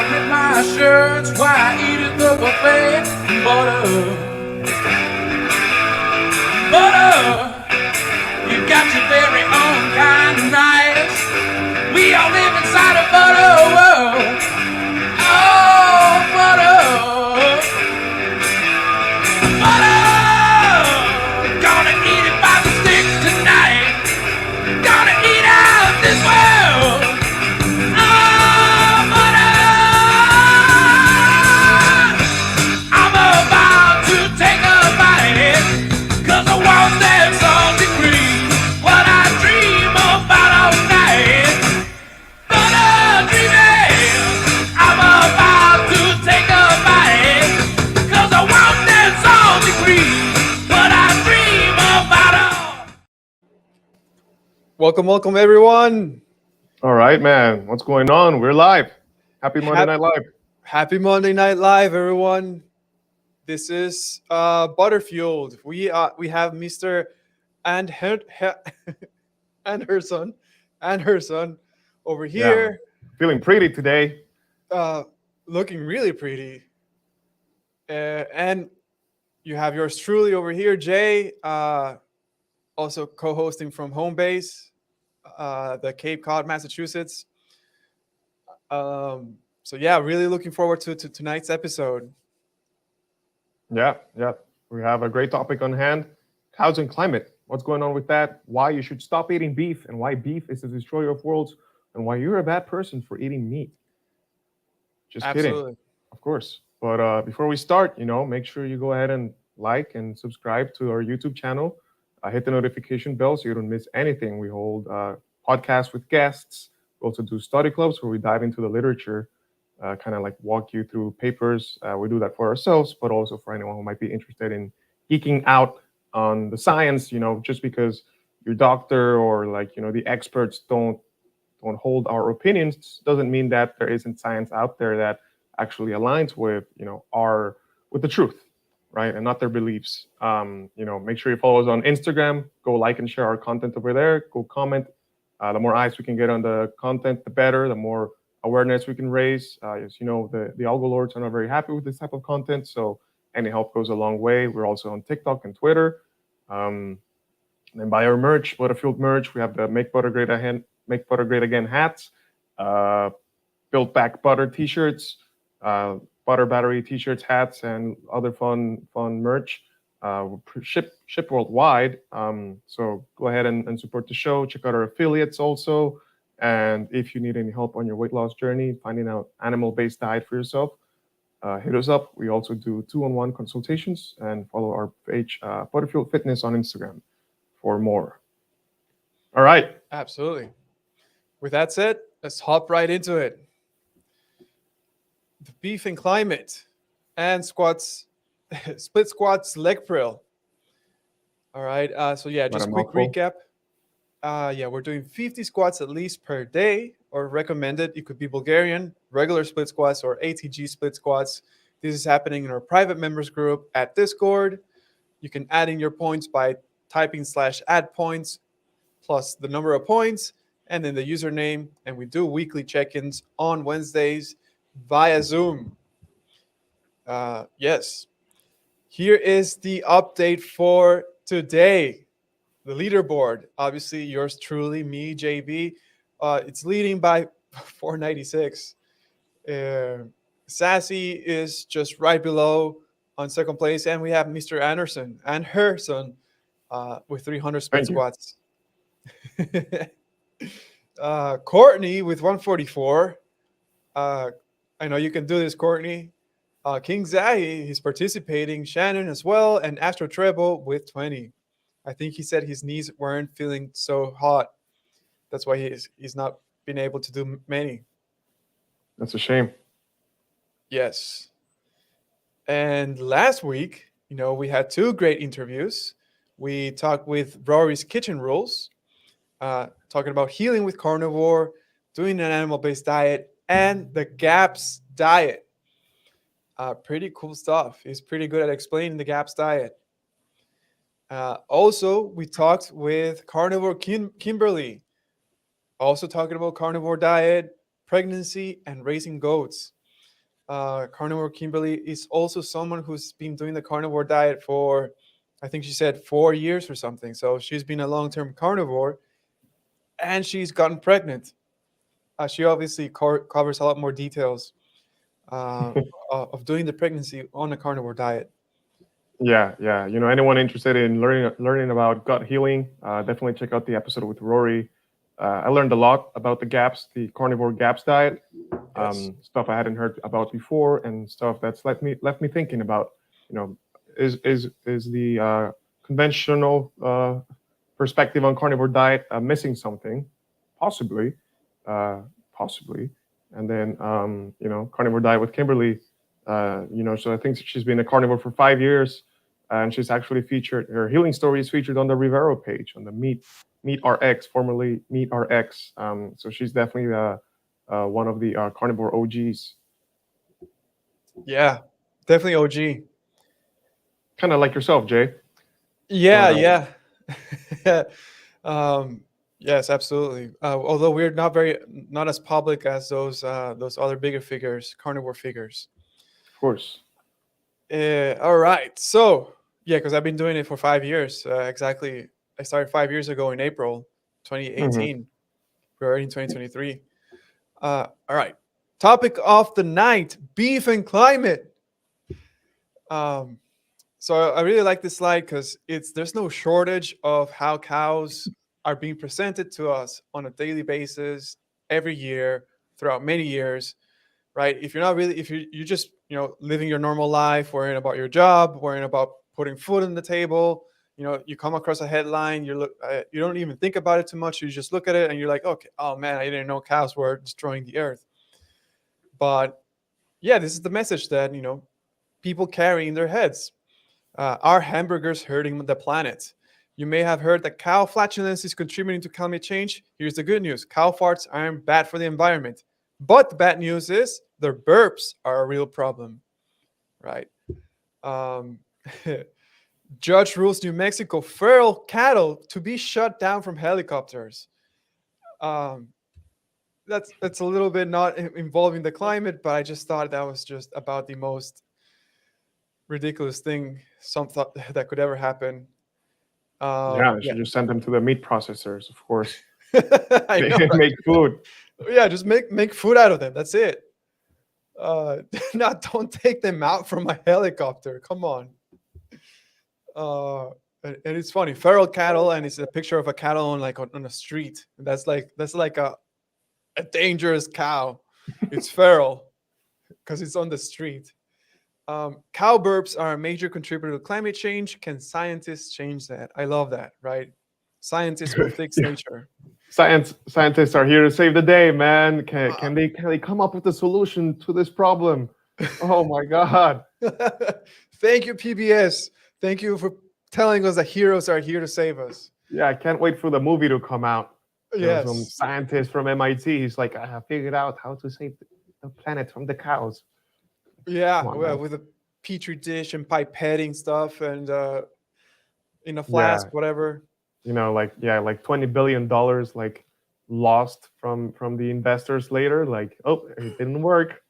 rip my shirts while I eat at the buffet. Butter, butter, you got your very own kind of nice. We all live inside a butter world. Oh, butter, butter, gonna eat it by the stick tonight. Gonna eat out this world. Oh, butter, I'm about to take a bite, 'cause I want that salty cream, what I dream about all night. Butter dreaming, I'm about to take a bite, 'cause I want that salty cream, what I dream about all. Welcome, everyone. All right, man. What's going on? We're live. Happy Monday Night Live. Happy Monday Night Live, everyone. This is Butterfueled. We have Mr. and and her son over Yeah. here, Feeling pretty today. looking really pretty. And you have yours truly over here, Jay, also co-hosting from home base, the Cape Cod, Massachusetts. So yeah, really looking forward to tonight's episode. Yeah. We have a great topic on hand. Cows and climate. What's going on with that? Why you should stop eating beef, and why beef is the destroyer of worlds, and why you're a bad person for eating meat. Just kidding, Absolutely. of course. But before we start, make sure you go ahead and like and subscribe to our YouTube channel. Hit the notification bell so you don't miss anything. We hold podcasts with guests. We also do study clubs where we dive into the literature, kind of like walk you through papers. We do that for ourselves, but also for anyone who might be interested in geeking out on the science. Just because your doctor or the experts don't hold our opinions doesn't mean that there isn't science out there that actually aligns with our with the truth, right, and not their beliefs. Make sure you follow us on Instagram. Go like and share our content over there. Go comment. The more eyes we can get on the content, the better. The more awareness we can raise. As you know, the algo lords are not very happy with this type of content, so any help goes a long way. We're also on TikTok and Twitter. And buy our merch, Butterfield merch. We have the Make Butter Great Again hats, Built Back Butter T-shirts, Butter Battery T-shirts, hats, and other fun merch. Ship worldwide. So go ahead and support the show. Check out our affiliates also. And if you need any help on your weight loss journey, finding out animal-based diet for yourself, hit us up. We also do 2-on-1 consultations, and follow our page, Butterfield Fitness, on Instagram for more. All right. Absolutely. With that said, let's hop right into it. The beef and climate and squats, split squats, leg prill. All right. So yeah, just quick recap. We're doing 50 squats at least per day, or recommended. It could be Bulgarian, regular split squats, or ATG split squats. This is happening in our private members group at Discord. You can add in your points by typing /add points plus the number of points and then the username. And we do weekly check-ins on Wednesdays via Zoom. Yes. Here is the update for today. The leaderboard, obviously yours truly, me, JB. It's leading by 496. Sassy is just right below on second place. And we have Mr. Anderson and her son with 300 split squats. Courtney with 144. I know you can do this, Courtney. King Zahi, he's participating. Shannon as well. And Astro Treble with 20. I think he said his knees weren't feeling so hot. That's why he's not been able to do many. That's a shame. Yes. And last week, we had 2 great interviews. We talked with Rory's Kitchen Rules, talking about healing with carnivore, doing an animal-based diet, and the GAPS diet. Pretty cool stuff. He's pretty good at explaining the GAPS diet. Also, we talked with Carnivore Kimberly, also talking about carnivore diet, pregnancy, and raising goats. Carnivore Kimberly is also someone who's been doing the carnivore diet for, I think she said 4 years or something. So she's been a long-term carnivore, and she's gotten pregnant. She obviously covers a lot more details uh, of doing the pregnancy on a carnivore diet. Yeah, yeah. Anyone interested in learning about gut healing, definitely check out the episode with Rory. I learned a lot about the carnivore GAPS diet, Yes. stuff I hadn't heard about before, and stuff that's left me thinking about. Is the conventional perspective on carnivore diet missing something? Possibly, uh, possibly. And then carnivore diet with Kimberly. So I think she's been a carnivore for 5 years, and she's actually featured. Her healing story is featured on the Rivero page on the Meat RX, formerly Meat RX. So she's definitely one of the carnivore OGs. Yeah, definitely OG. Kind of like yourself, Jay. Yeah, But yeah. Yes, absolutely. Although we're not as public as those other bigger figures, carnivore figures. of course. All right. So yeah, because I've been doing it for 5 years. Exactly. I started 5 years ago in April Hmm. 2018. We're already in 2023. All right. Topic of the night: beef and climate. Um, So I really like this slide because there's no shortage of how cows are being presented to us on a daily basis every year throughout many years, right? If you just living your normal life, worrying about your job, worrying about putting food on the table, you come across a headline, you don't even think about it too much. You just look at it and you're like, okay, oh man, I didn't know cows were destroying the earth. But yeah, this is the message that people carry in their heads. Are hamburgers hurting the planet? You may have heard that cow flatulence is contributing to climate change. Here's the good news: cow farts aren't bad for the environment. But the bad news is their burps are a real problem, right? Um, Judge rules New Mexico feral cattle to be shut down from helicopters. Um, that's a little bit not involving the climate, but I just thought that was just about the most ridiculous thing some thought that could ever happen. Yeah, I Yeah, should just send them to the meat processors, of course. I know, They right? make food. Yeah, just make food out of them. That's it. Not don't take them out from a helicopter. Come on. And it's funny, feral cattle, and it's a picture of a cattle on a street. That's like a dangerous cow. It's feral because it's on the street. Cow burps are a major contributor to climate change. Can scientists change that? I love that, right? Scientists will fix nature. Scientists are here to save the day, man. Can they come up with a solution to this problem? Oh my God. Thank you, PBS. Thank you for telling us that heroes are here to save us. Yeah, I can't wait for the movie to come out. Some Yes. scientist from MIT. He's like, I have figured out how to save the planet from the cows. Come Yeah. on, Well, man. with a petri dish and pipetting stuff and in a Yeah, flask, whatever. like $20 billion like lost from the investors later. Like, oh, it didn't work.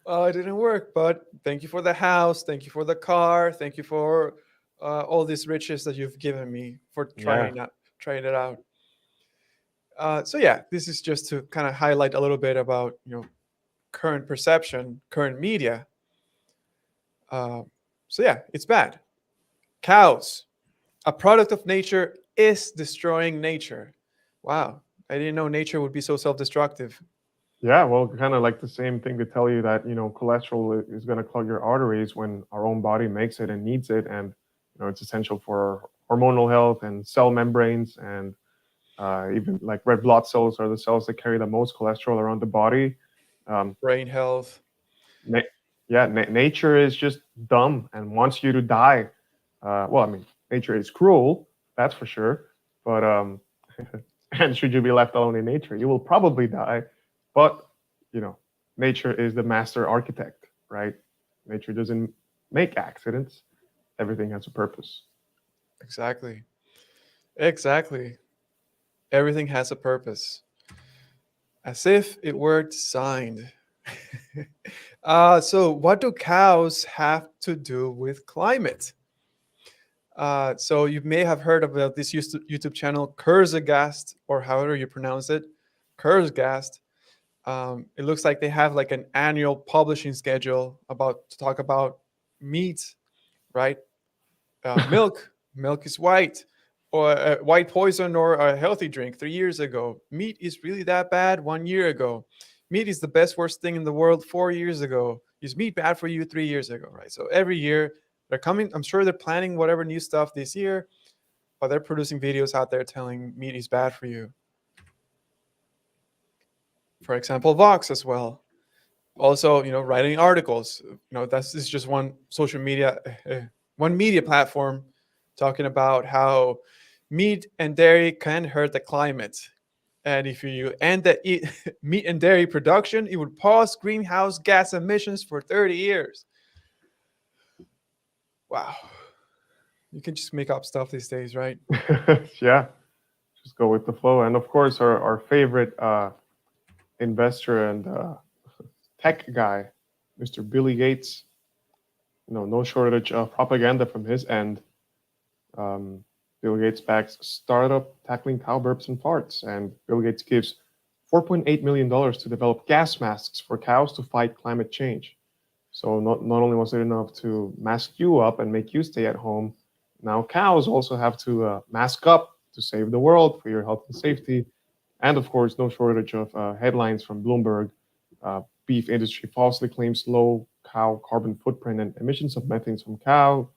Oh, it didn't work, but thank you for the house. Thank you for the car. Thank you for all these riches that you've given me for Yeah, trying it out. So yeah, this is just to kind of highlight a little bit about current perception, current media. Uh, so yeah, it's bad. Cows, a product of nature, is destroying nature. Wow, I didn't know nature would be so self-destructive. yeah. Well, kind of like the same thing to tell you that cholesterol is going to clog your arteries when our own body makes it and needs it, and it's essential for hormonal health and cell membranes, and even like red blood cells are the cells that carry the most cholesterol around the body. Um, Brain health. na- yeah, nature is just dumb and wants you to die. Well, I mean, nature is cruel, that's for sure. But and should you be left alone in nature, you will probably die. But you know, nature is the master architect, right? Nature doesn't make accidents. Everything has a purpose. Exactly. Exactly. Everything has a purpose. As if it were designed. So what do cows have to do with climate? So you may have heard about this YouTube channel, Kurzagast, or however you pronounce it, Kurzgast. It looks like they have like an annual publishing schedule about to talk about meat, right? Milk is white, or white poison, or a healthy drink 3 years ago. Meat is really that bad 1 year ago. Meat is the best worst thing in the world 4 years ago. Is meat bad for you 3 years ago, right? So every year they're coming. I'm sure they're planning whatever new stuff this year, but they're producing videos out there telling meat is bad for you. For example, Vox as well. Also, writing articles. This is just one social media, one media platform talking about how meat and dairy can hurt the climate. And if you end the meat and dairy production, it would pause greenhouse gas emissions for 30 years. Wow. You can just make up stuff these days, right? Yeah, just go with the flow. And of course, our favorite investor and tech guy, Mr. Billy Gates. No shortage of propaganda from his end. Bill Gates backs startup tackling cow burps and farts, and Bill Gates gives $4.8 million to develop gas masks for cows to fight climate change. So not only was it enough to mask you up and make you stay at home, now cows also have to mask up to save the world for your health and safety. And of course, no shortage of headlines from Bloomberg. Beef industry falsely claims low cow carbon footprint and emissions of methane from cow.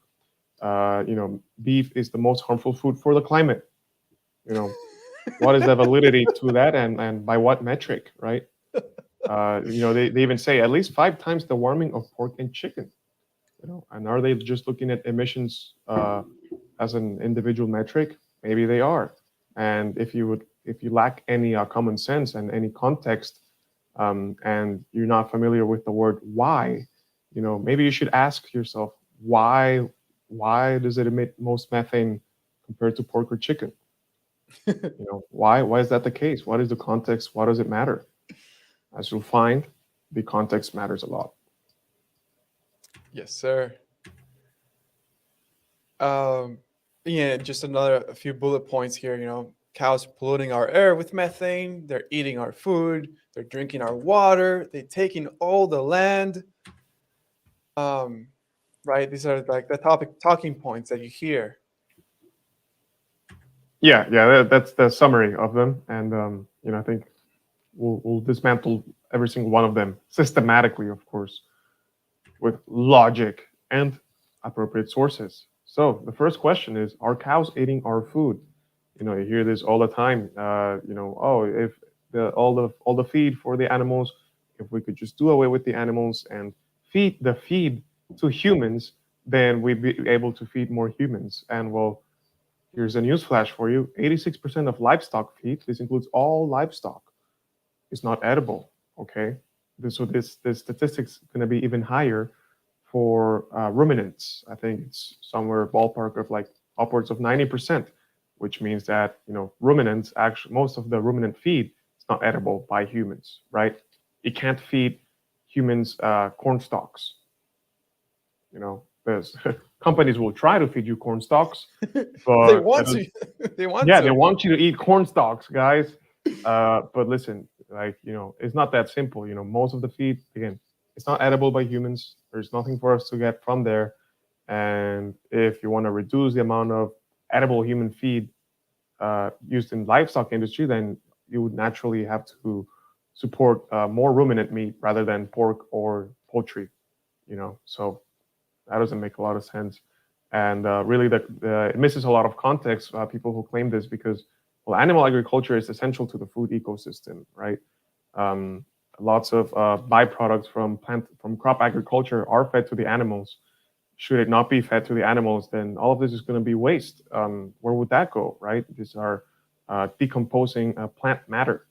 Beef is the most harmful food for the climate. What is the validity to that, and by what metric, right? They even say at least 5 times the warming of pork and chicken. And are they just looking at emissions as an individual metric? Maybe they are. And if you lack any common sense and any context, and you're not familiar with the word why, maybe you should ask yourself why does it emit most methane compared to pork or chicken? Why is that the case? What is the context? What does it matter? As you'll find, the context matters a lot. Yes, sir. Just a few bullet points here. Cows polluting our air with methane. They're eating our food. They're drinking our water. They're taking all the land. Right? These are like the talking points that you hear. Yeah, that's the summary of them, and I think we'll dismantle every single one of them systematically, of course, with logic and appropriate sources. So the first question is: are cows eating our food? You hear this all the time. If all the feed for the animals, if we could just do away with the animals and feed the feed to humans, then we'd be able to feed more humans. And well, here's a news flash for you: 86% of livestock feed, this includes all livestock, is not edible. Okay, so this statistics going to be even higher for ruminants. I think it's somewhere ballpark of like upwards of 90%, which means that ruminants, actually most of the ruminant feed is not edible by humans, right? You can't feed humans corn stalks. There's companies will try to feed you corn stalks, but they want to. They want you to eat corn stalks, guys. But listen, it's not that simple. Most of the feed, again, it's not edible by humans. There's nothing for us to get from there. And if you want to reduce the amount of edible human feed used in livestock industry, then you would naturally have to support more ruminant meat rather than pork or poultry. So that doesn't make a lot of sense. And really, it misses a lot of context. People who claim this, because animal agriculture is essential to the food ecosystem, right? Lots of byproducts from crop agriculture are fed to the animals. Should it not be fed to the animals, then all of this is going to be waste. Where would that go, right? These are decomposing plant matter.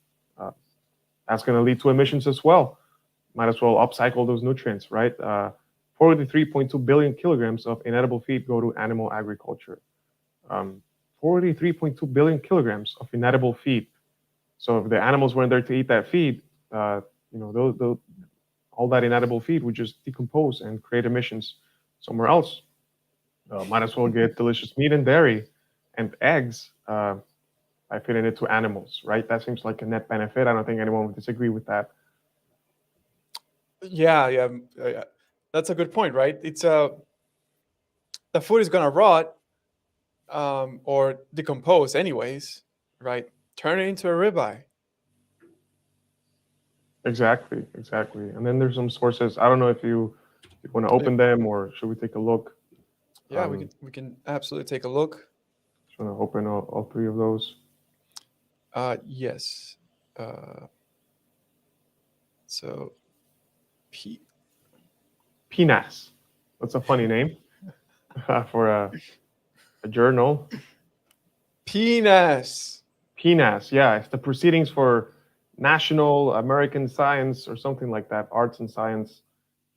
That's going to lead to emissions as well. Might as well upcycle those nutrients, right? 43.2 billion kilograms of inedible feed go to animal agriculture. 43.2 billion kilograms of inedible feed. So if the animals weren't there to eat that feed, all that inedible feed would just decompose and create emissions somewhere else. Might as well get delicious meat and dairy and eggs by feeding it to animals, right? That seems like a net benefit. I don't think anyone would disagree with that. Yeah. That's a good point, right? It's the food is gonna rot or decompose anyways, right? Turn it into a ribeye. Exactly. And then there's some sources. I don't know if you want to open them or should we take a look? Yeah, we can absolutely take a look. Just want to open all three of those. Yes. So, PNAS. That's a funny name for a journal. PNAS. PNAS, yeah, it's the Proceedings for National American Science or something like that, Arts and Science.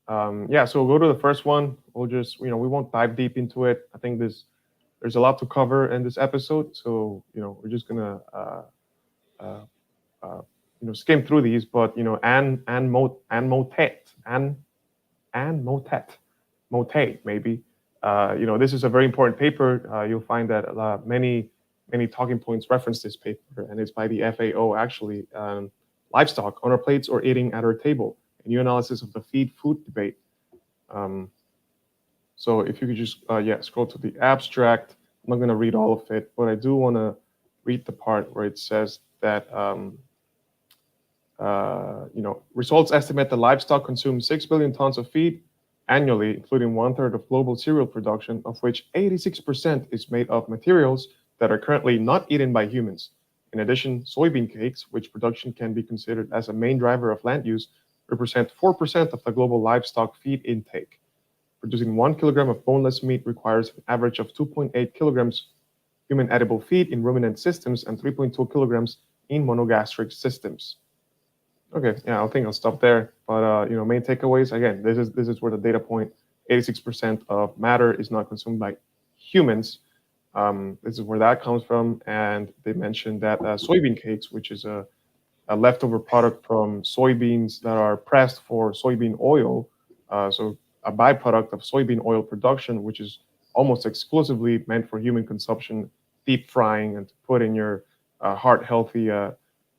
Yeah, so we'll go to the first one. We'll just, we won't dive deep into it. I think there's a lot to cover in this episode, so we're just gonna skim through these. But Motet maybe. This is a very important paper. You'll find that many talking points reference this paper, and it's by the FAO actually. Livestock on our plates or eating at our table. A new analysis of the feed-food debate. So if you could just scroll to the abstract. I'm not going to read all of it, but I do want to read the part where it says that results estimate that livestock consume 6 billion tons of feed annually, including 1/3 of global cereal production, of which 86% is made of materials that are currently not eaten by humans. In addition, soybean cakes, which production can be considered as a main driver of land use, represent 4% of the global livestock feed intake. Producing 1 kilogram of boneless meat requires an average of 2.8 kilograms human edible feed in ruminant systems and 3.2 kilograms in monogastric systems. Okay, yeah, I think I'll stop there. But main takeaways again. This is where the data point: 86% of matter is not consumed by humans. This is where that comes from, and they mentioned that soybean cakes, which is a leftover product from soybeans that are pressed for soybean oil, so a byproduct of soybean oil production, which is almost exclusively meant for human consumption, deep frying, and to put in your heart-healthy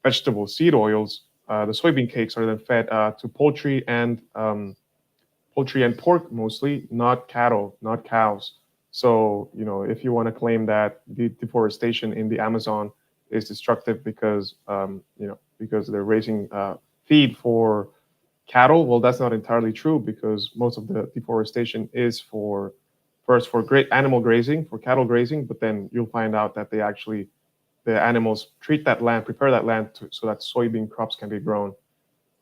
vegetable seed oils. The soybean cakes are then fed to poultry and pork mostly, not cattle, not cows. So, if you want to claim that the deforestation in the Amazon is destructive because they're raising feed for cattle, well, that's not entirely true, because most of the deforestation is for great animal grazing, for cattle grazing, but then you'll find out that the animals prepare that land so that soybean crops can be grown.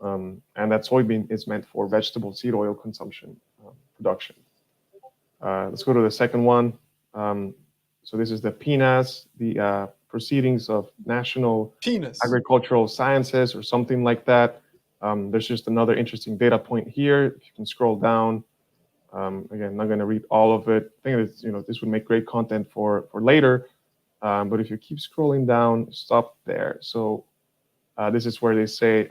And that soybean is meant for vegetable seed oil consumption, production. Let's go to the second one. So this is the PNAS, the Proceedings of National Agricultural Sciences, or something like that. There's just another interesting data point here. If you can scroll down, again, I'm not going to read all of it. I think this would make great content for later. But if you keep scrolling down, stop there. So this is where they say,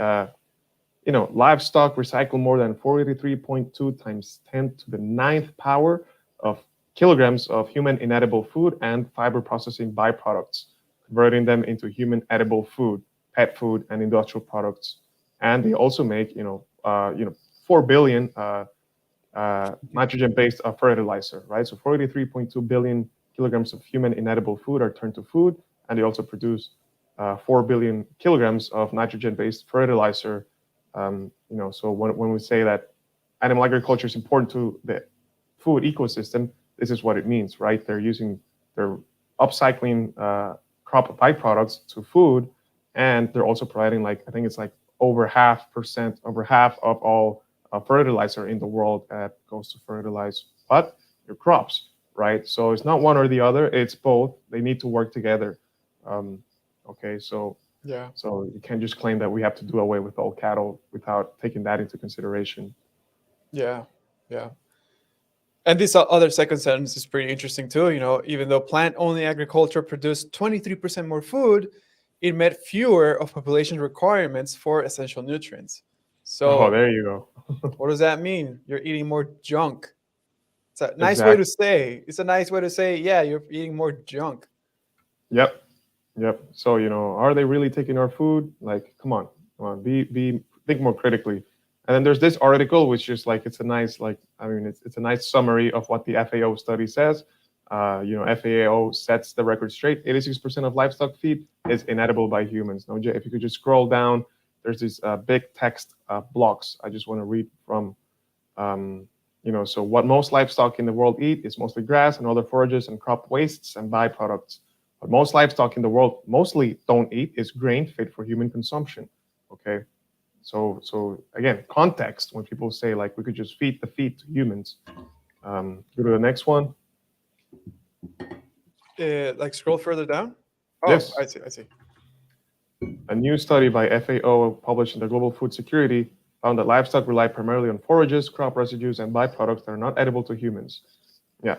livestock recycle more than 43.2 times 10 to the 9th power of kilograms of human inedible food and fiber processing byproducts, converting them into human edible food, pet food, and industrial products. And they also make, 4 billion nitrogen-based fertilizer, right? So 43.2 billion kilograms of human inedible food are turned to food, and they also produce 4 billion kilograms of nitrogen-based fertilizer. So when we say that animal agriculture is important to the food ecosystem, this is what it means, right? They're upcycling crop byproducts to food, and they're also providing, I think it's over half of all fertilizer in the world that goes to fertilize your crops, right? So it's not one or the other; it's both. They need to work together. Okay, so yeah, so you can't just claim that we have to do away with all cattle without taking that into consideration. Yeah. And this other second sentence is pretty interesting too. Even though plant-only agriculture produced 23% more food, it met fewer of population requirements for essential nutrients. So there you go. what does that mean? You're eating more junk. It's a nice way Exactly. to say. It's a nice way to say, yeah, you're eating more junk. Yep. Yep. So, are they really taking our food? Like, come on, think more critically. And then there's this article, which is like, it's a nice, like, I mean, it's a nice summary of what the FAO study says. FAO sets the record straight. 86% of livestock feed is inedible by humans. Now, if you could just scroll down, there's these big text blocks. I just want to read from, so what most livestock in the world eat is mostly grass and other forages and crop wastes and byproducts. What most livestock in the world mostly don't eat is grain fit for human consumption. Okay, so again, context. When people say like we could just feed the feed to humans, go to the next one. Like scroll further down. Oh, Yes. I see. I see. A new study by FAO published in the Global Food Security found that livestock rely primarily on forages, crop residues, and byproducts that are not edible to humans. Yeah,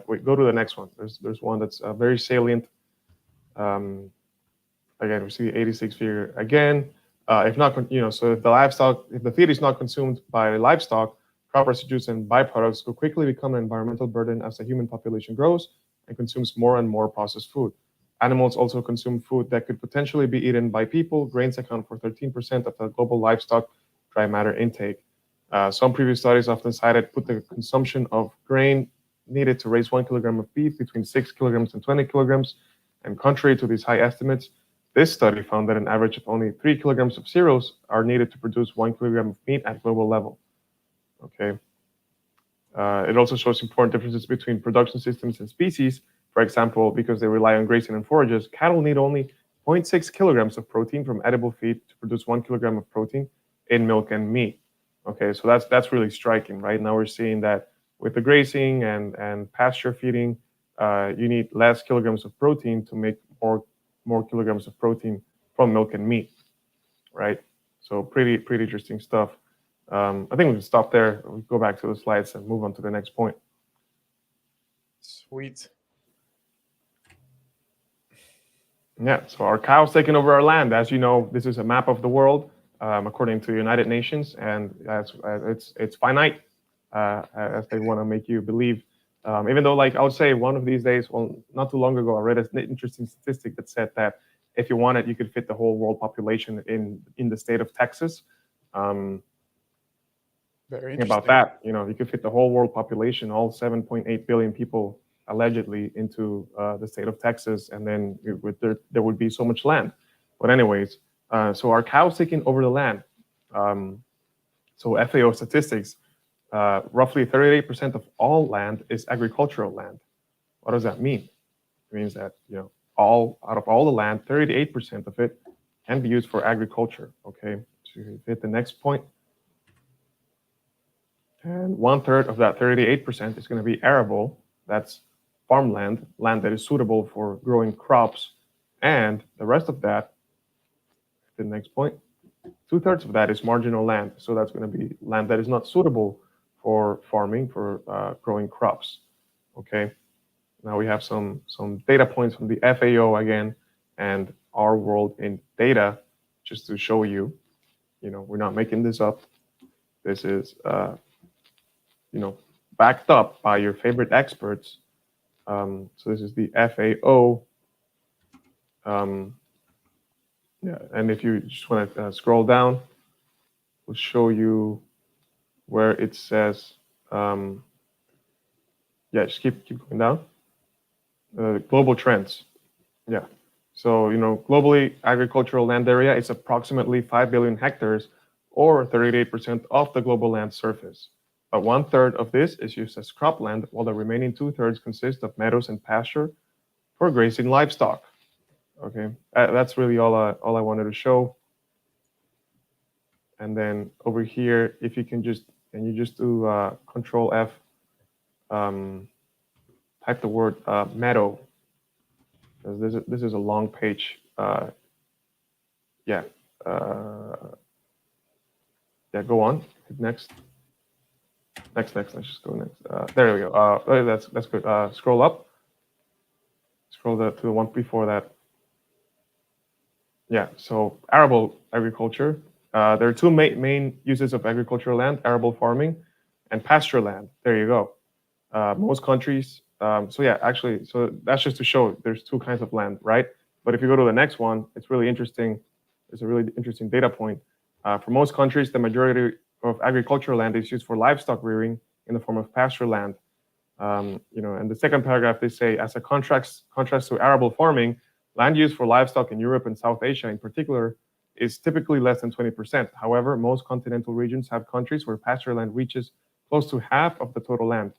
we go to the next one. There's one that's very salient. Again, we see the 86 figure again. If not, so if the feed is not consumed by livestock, crop residues and byproducts will quickly become an environmental burden as the human population grows and consumes more and more processed food. Animals also consume food that could potentially be eaten by people. Grains account for 13% of the global livestock dry matter intake. Some previous studies often put the consumption of grain needed to raise 1 kilogram of beef between 6 kilograms and 20 kilograms. And contrary to these high estimates, this study found that an average of only 3 kilograms of cereals are needed to produce 1 kilogram of meat at global level. Okay. It also shows important differences between production systems and species. For example, because they rely on grazing and forages, cattle need only 0.6 kilograms of protein from edible feed to produce 1 kilogram of protein in milk and meat. Okay, so that's really striking, right? Now we're seeing that with the grazing and pasture feeding, you need less kilograms of protein to make more kilograms of protein from milk and meat, right? So pretty interesting stuff. I think we can stop there. We go back to the slides and move on to the next point. Sweet. Yeah, so our cows taking over our land. As you know, this is a map of the world according to the United Nations, and it's finite, as they want to make you believe. Even though, like I would say, one of these days, well, not too long ago, I read an interesting statistic that said that if you wanted, you could fit the whole world population in the state of Texas. Very interesting. About that, you could fit the whole world population, all 7.8 billion people, allegedly, into the state of Texas, and then there would be so much land. But anyways, so our cows taking over the land. So FAO statistics, roughly 38% of all land is agricultural land. What does that mean? It means that out of all the land, 38% of it can be used for agriculture. Okay, so you hit the next point. And 1/3 of that 38% is going to be arable. That's farmland, land that is suitable for growing crops. And the rest of that, the next point, 2/3 of that is marginal land. So that's going to be land that is not suitable for farming, for growing crops. Okay. Now we have some data points from the FAO again, and our world in data, just to show you, we're not making this up. This is, backed up by your favorite experts. So this is the FAO. Yeah, and if you just want to scroll down, we'll show you where it says, yeah, just keep going down. Global trends. Yeah. So, globally, agricultural land area is approximately 5 billion hectares, or 38% of the global land surface. But 1/3 of this is used as cropland, while the remaining 2/3 consist of meadows and pasture for grazing livestock. Okay, that's really all I wanted to show. And then over here, if you can just do Control F, type the word meadow, because this is a long page. Yeah, yeah. Go on. Hit next. Next. Let's just go next. There we go. That's good. Scroll up. Scroll to the one before that. Yeah. So arable agriculture. There are two main uses of agricultural land: arable farming and pasture land. There you go. Most countries. So yeah, actually, so that's just to show there's two kinds of land, right? But if you go to the next one, it's really interesting. It's a really interesting data point. For most countries, the majority of agricultural land is used for livestock rearing in the form of pasture land. And the second paragraph, they say, as a contrast to arable farming, land use for livestock in Europe and South Asia in particular is typically less than 20%. However, most continental regions have countries where pasture land reaches close to half of the total land.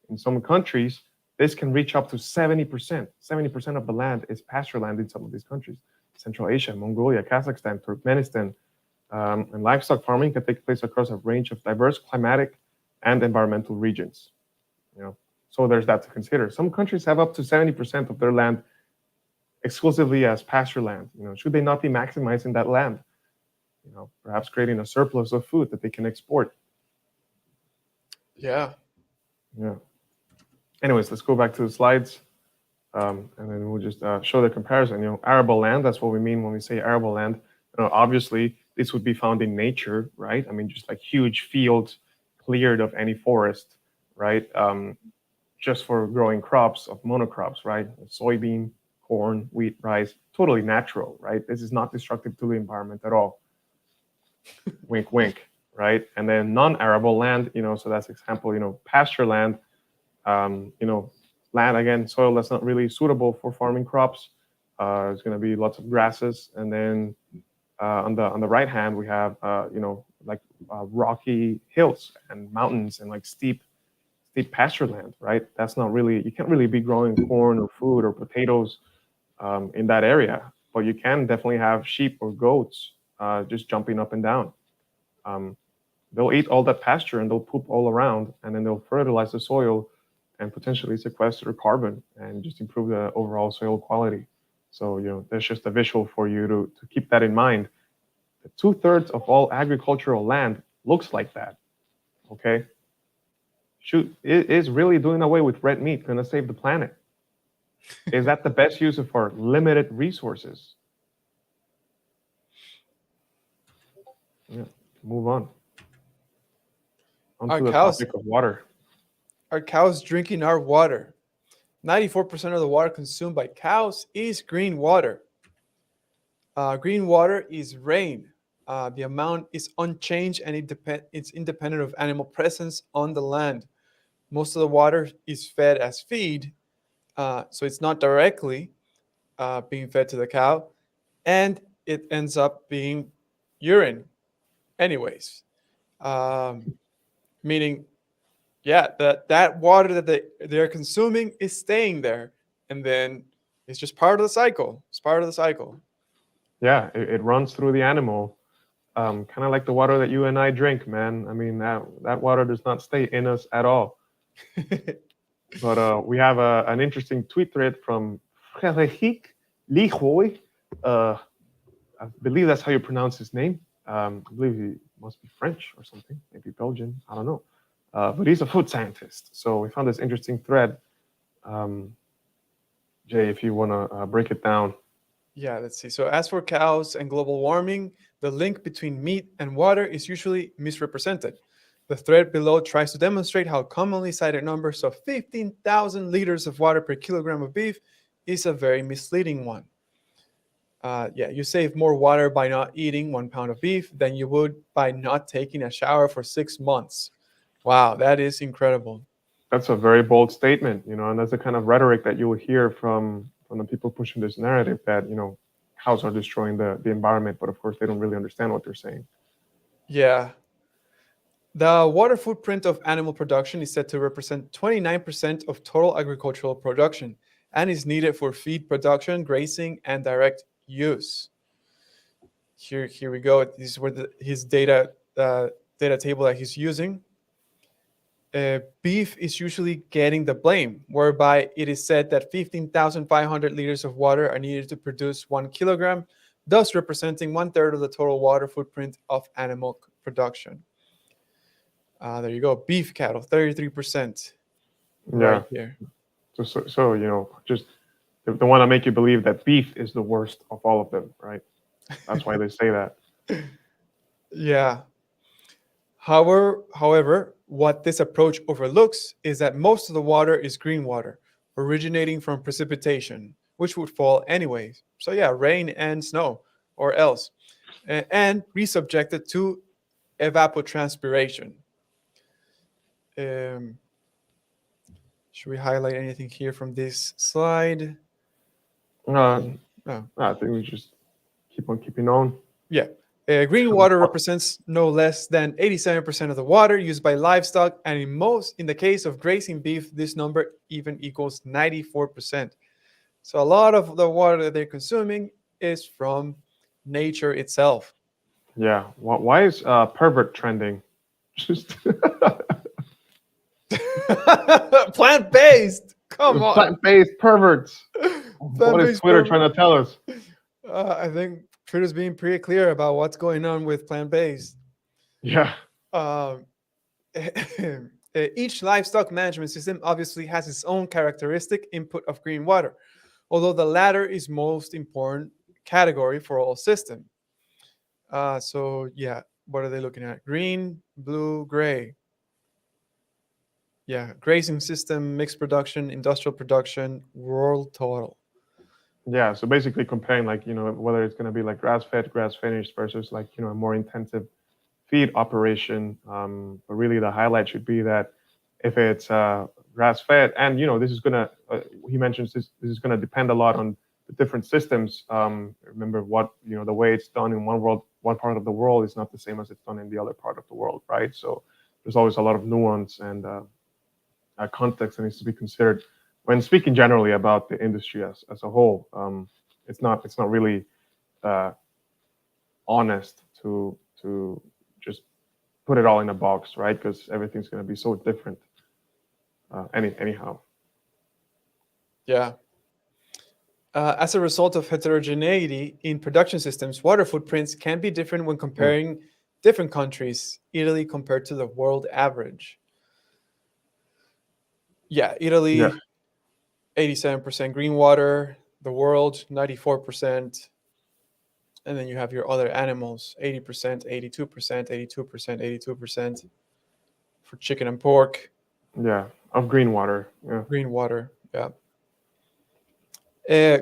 In some countries, this can reach up to 70%. 70% of the land is pasture land in some of these countries. Central Asia, Mongolia, Kazakhstan, Turkmenistan, and livestock farming can take place across a range of diverse climatic and environmental regions. So there's that to consider. Some countries have up to 70% of their land exclusively as pasture land. Should they not be maximizing that land? Perhaps creating a surplus of food that they can export. Yeah. Anyways, let's go back to the slides, and then we'll just show the comparison. Arable land, that's what we mean when we say arable land. Obviously, this would be found in nature, right? I mean, just like huge fields cleared of any forest, right? Just for growing crops of monocrops, right? Soybean, corn, wheat, rice, totally natural, right? This is not destructive to the environment at all. Wink, wink, right? And then non-arable land, so that's example, pasture land, land, again, soil that's not really suitable for farming crops. There's going to be lots of grasses. And then on the right hand, we have, rocky hills and mountains and like steep pasture land, right? That's not really, you can't really be growing corn or food or potatoes in that area, but you can definitely have sheep or goats just jumping up and down. They'll eat all that pasture and they'll poop all around, and then they'll fertilize the soil and potentially sequester carbon and just improve the overall soil quality. So, there's just a visual for you to keep that in mind. 2/3 of all agricultural land looks like that, okay? Is really doing away with red meat going to save the planet? Is that the best use of our limited resources? Yeah, move on. Onto the topic of water. Are cows drinking our water? 94% of the water consumed by cows is green water. Green water is rain. The amount is unchanged and it's independent of animal presence on the land. Most of the water is fed as feed, so it's not directly being fed to the cow, and it ends up being urine anyways. Meaning, yeah, that water that they're consuming is staying there, and then it's just part of the cycle. It's part of the cycle. Yeah, it runs through the animal, kind of like the water that you and I drink, man. I mean, that water does not stay in us at all. But we have an interesting tweet thread from Frédéric Lichoy. I believe that's how you pronounce his name. I believe he must be French or something, maybe Belgian, I don't know. But he's a food scientist. So we found this interesting thread. Jay, if you want to break it down. Yeah, let's see. So as for cows and global warming, the link between meat and water is usually misrepresented. The thread below tries to demonstrate how commonly cited numbers of 15,000 liters of water per kilogram of beef is a very misleading one. You save more water by not eating 1 pound of beef than you would by not taking a shower for 6 months. Wow, that is incredible. That's a very bold statement, and that's the kind of rhetoric that you will hear from the people pushing this narrative that, cows are destroying the environment, but of course they don't really understand what they're saying. Yeah. The water footprint of animal production is said to represent 29% of total agricultural production and is needed for feed production, grazing, and direct use. Here we go. This is where his data table that he's using. Beef is usually getting the blame, whereby it is said that 15,500 liters of water are needed to produce 1 kilogram, thus representing 1/3 of the total water footprint of animal production. There you go. Beef cattle, 33%. Right here. So just the one to make you believe that beef is the worst of all of them, right? That's why they say that. Yeah. However, what this approach overlooks is that most of the water is green water, originating from precipitation, which would fall anyways. So yeah, rain and snow, or else, and resubjected to evapotranspiration. Um, should we highlight anything here from this slide? Uh, Oh, I think we just keep on keeping on. yeah. Green water represents no less than 87% of the water used by livestock, and in the case of grazing beef, this number even equals 94%. So a lot of the water that they're consuming is from nature itself. Yeah. Why is pervert trending? Just Plant-based. Come on. plant-based perverts. What is Plant-based Twitter pervert. trying to tell us? I think Twitter's being pretty clear about what's going on with plant-based. Yeah. Um, each livestock management system obviously has its own characteristic input of green water, although the latter is most important category for all systems. So yeah, what are they looking at? Green, blue, gray. Yeah, grazing system, mixed production, industrial production, world total. Yeah. So basically comparing like, whether it's going to be like grass-fed, grass-finished versus like, a more intensive feed operation. But really the highlight should be that if it's grass-fed, and this is gonna, he mentions this is gonna depend a lot on the different systems. Remember the way it's done in one part of the world is not the same as it's done in the other part of the world, right? So there's always a lot of nuance and context that needs to be considered when speaking generally about the industry as a whole. It's not really uh, honest to just put it all in a box, right? Because everything's going to be so different. Anyhow. Yeah. As a result of heterogeneity in production systems, water footprints can be different when Mm. comparing different countries, Italy compared to the world average. Yeah, Yeah. Italy, 87% green water, the world, 94%. And then you have your other animals, 80%, 82%, 82%, 82% for chicken and pork, Yeah. Of green water. Yeah. green water. Yeah.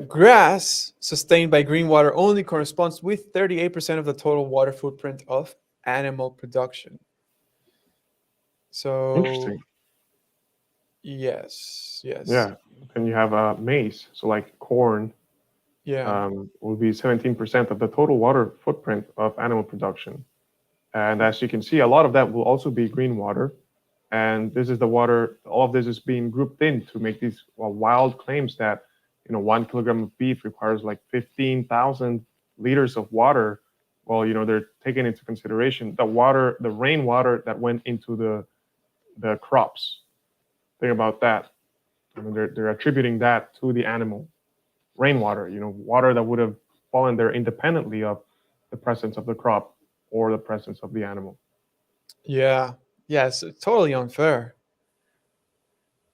Grass sustained by green water only corresponds with 38% of the total water footprint of animal production. So, Interesting. yes. Yeah. Then you have maize. So like corn Yeah. will be 17% of the total water footprint of animal production. And as you can see, a lot of that will also be green water. And this is the water, all of this is being grouped in to make these wild claims that, 1 kilogram of beef requires like 15,000 liters of water. Well, they're taking into consideration the rainwater that went into the crops. Think about that. I mean, they're attributing that to the animal rainwater, water that would have fallen there independently of the presence of the crop or the presence of the animal. Yeah. Yes, totally unfair.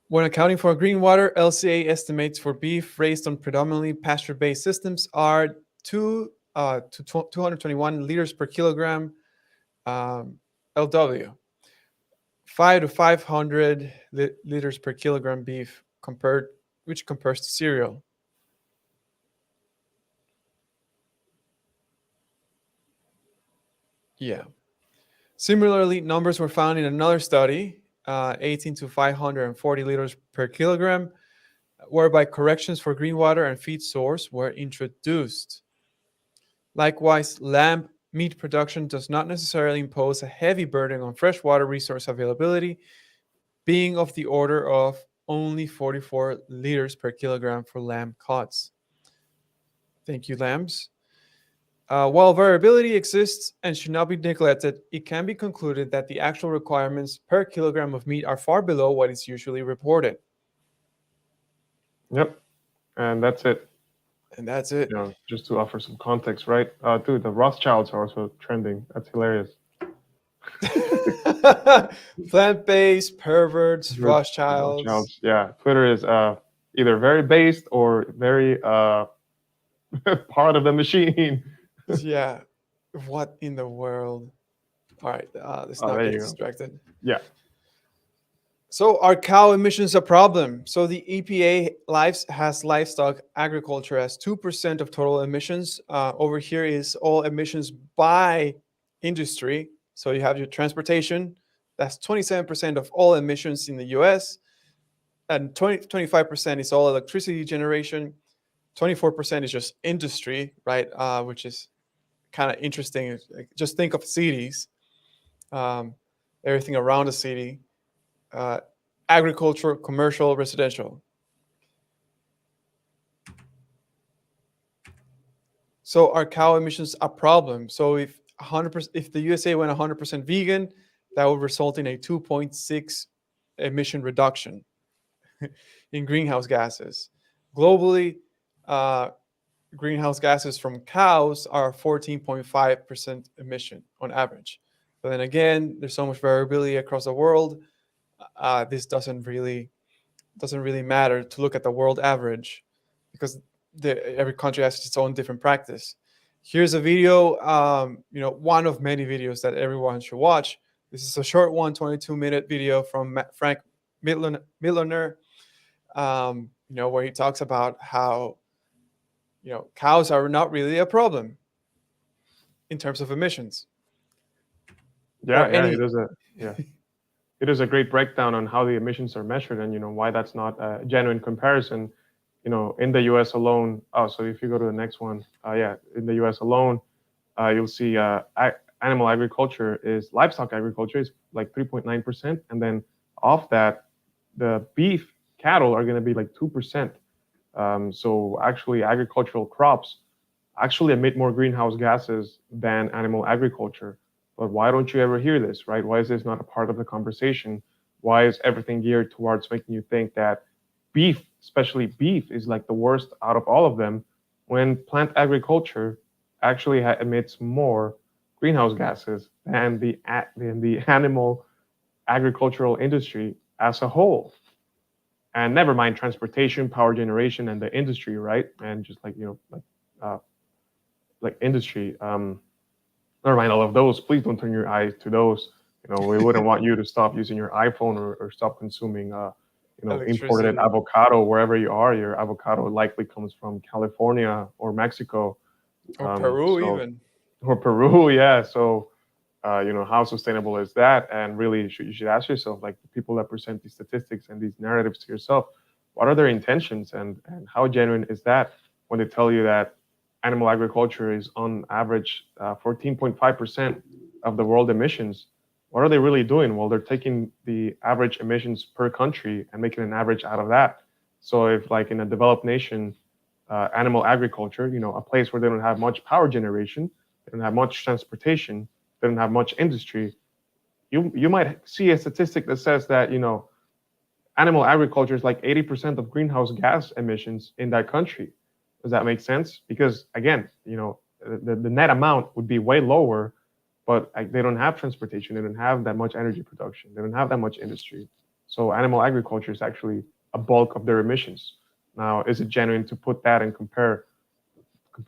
When accounting for green water, LCA estimates for beef raised on predominantly pasture-based systems are 221 liters per kilogram LW, 5 to 500 liters per kilogram beef which compares to cereal. Yeah. Similarly, numbers were found in another study, 18 to 540 liters per kilogram, whereby corrections for green water and feed source were introduced. Likewise, lamb meat production does not necessarily impose a heavy burden on freshwater resource availability, being of the order of only 44 liters per kilogram for lamb cuts. Thank you, lambs. While variability exists and should not be neglected, it can be concluded that the actual requirements per kilogram of meat are far below what is usually reported. Yep. And that's it. And that's it. Just to offer some context, right? Dude, the Rothschilds are also trending. That's hilarious. Plant-based perverts, Rothschilds. Yeah, Twitter is either very based or very part of the machine. Yeah. What in the world? All right, let's Oh, not there get you go. distracted. Yeah. So are cow emissions a problem? So the EPA has livestock agriculture as 2% of total emissions. Over here is all emissions by industry. So you have your transportation, that's 27% of all emissions in the US, and 25% is all electricity generation. 24% is just industry, right? Which is kind of interesting. Just think of cities, um, everything around the city. Uh, Agriculture, commercial, residential. So are cow emissions a problem? So if 100%, if the USA went 100% vegan, that would result in a 2.6 emission reduction in greenhouse gases. Globally, uh, greenhouse gases from cows are 14.5% emission on average. But then again, there's so much variability across the world. This doesn't really matter to look at the world average because every country has its own different practice. Here's a video, one of many videos that everyone should watch. This is a short one, 22-minute video from Frank Milliner, where he talks about how, cows are not really a problem in terms of emissions. Yeah, yeah, it is a great breakdown on how the emissions are measured and why that's not a genuine comparison. In the U.S. alone. Oh, so if you go to the next one, in the U.S. alone, you'll see animal agriculture livestock agriculture is like 3.9%, and then off that, the beef cattle are going to be like 2%. So actually, agricultural crops actually emit more greenhouse gases than animal agriculture. But why don't you ever hear this, right? Why is this not a part of the conversation? Why is everything geared towards making you think that beef, especially beef, is like the worst out of all of them, when plant agriculture actually emits more greenhouse gases than the animal agricultural industry as a whole? And never mind transportation, power generation, and the industry, right? And just like like industry. Never mind all of those. Please don't turn your eyes to those. We wouldn't want you to stop using your iPhone or stop consuming, imported avocado wherever you are. Your avocado likely comes from California or Mexico, or Peru even. Or Peru. Yeah. So, how sustainable is that? And really, you should ask yourself, like the people that present these statistics and these narratives to yourself, what are their intentions and how genuine is that when they tell you that animal agriculture is on average 14.5% of the world emissions? What are they really doing? Well, they're taking the average emissions per country and making an average out of that. So if like in a developed nation, animal agriculture, a place where they don't have much power generation, they don't have much transportation, they don't have much industry, you might see a statistic that says that, animal agriculture is like 80% of greenhouse gas emissions in that country. Does that make sense? Because again, the net amount would be way lower, but they don't have transportation. They don't have that much energy production. They don't have that much industry. So animal agriculture is actually a bulk of their emissions. Now, is it genuine to put that and compare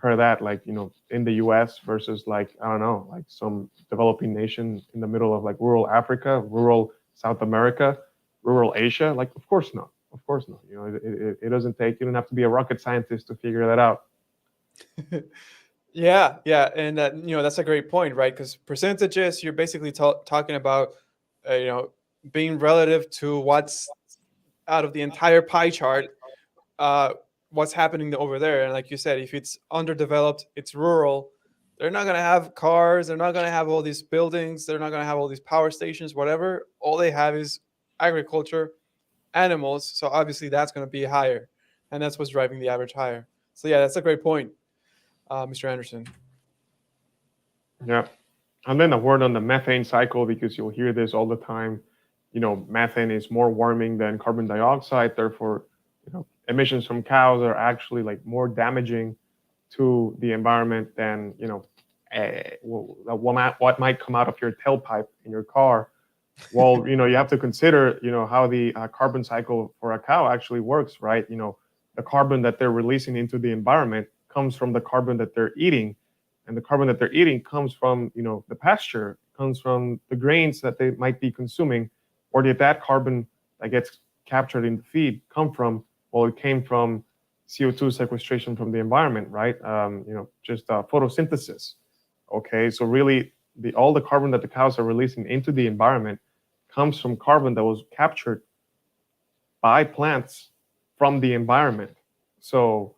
that, like, in the US versus like, I don't know, like some developing nation in the middle of like rural Africa, rural South America, rural Asia? Like, of course not. Of course not. It doesn't take, you don't have to be a rocket scientist to figure that out. Yeah, and that's a great point, right? Because percentages, you're basically talking about, being relative to what's out of the entire pie chart, what's happening over there. And like you said, if it's underdeveloped, it's rural, they're not going to have cars, they're not going to have all these buildings, they're not going to have all these power stations, whatever. All they have is agriculture, animals. So obviously that's going to be higher, and that's what's driving the average higher. So yeah, that's a great point, Mr. Anderson. Yeah. And then a word on the methane cycle, because you'll hear this all the time. Methane is more warming than carbon dioxide. Therefore, emissions from cows are actually like more damaging to the environment than, what might come out of your tailpipe in your car. Well, you have to consider, how the carbon cycle for a cow actually works, right? The carbon that they're releasing into the environment comes from the carbon that they're eating. And the carbon that they're eating comes from, the pasture, comes from the grains that they might be consuming, or did that carbon that gets captured in the feed come from? Well, it came from CO2 sequestration from the environment, right? Just photosynthesis. Okay, so really, all the carbon that the cows are releasing into the environment comes from carbon that was captured by plants from the environment. So,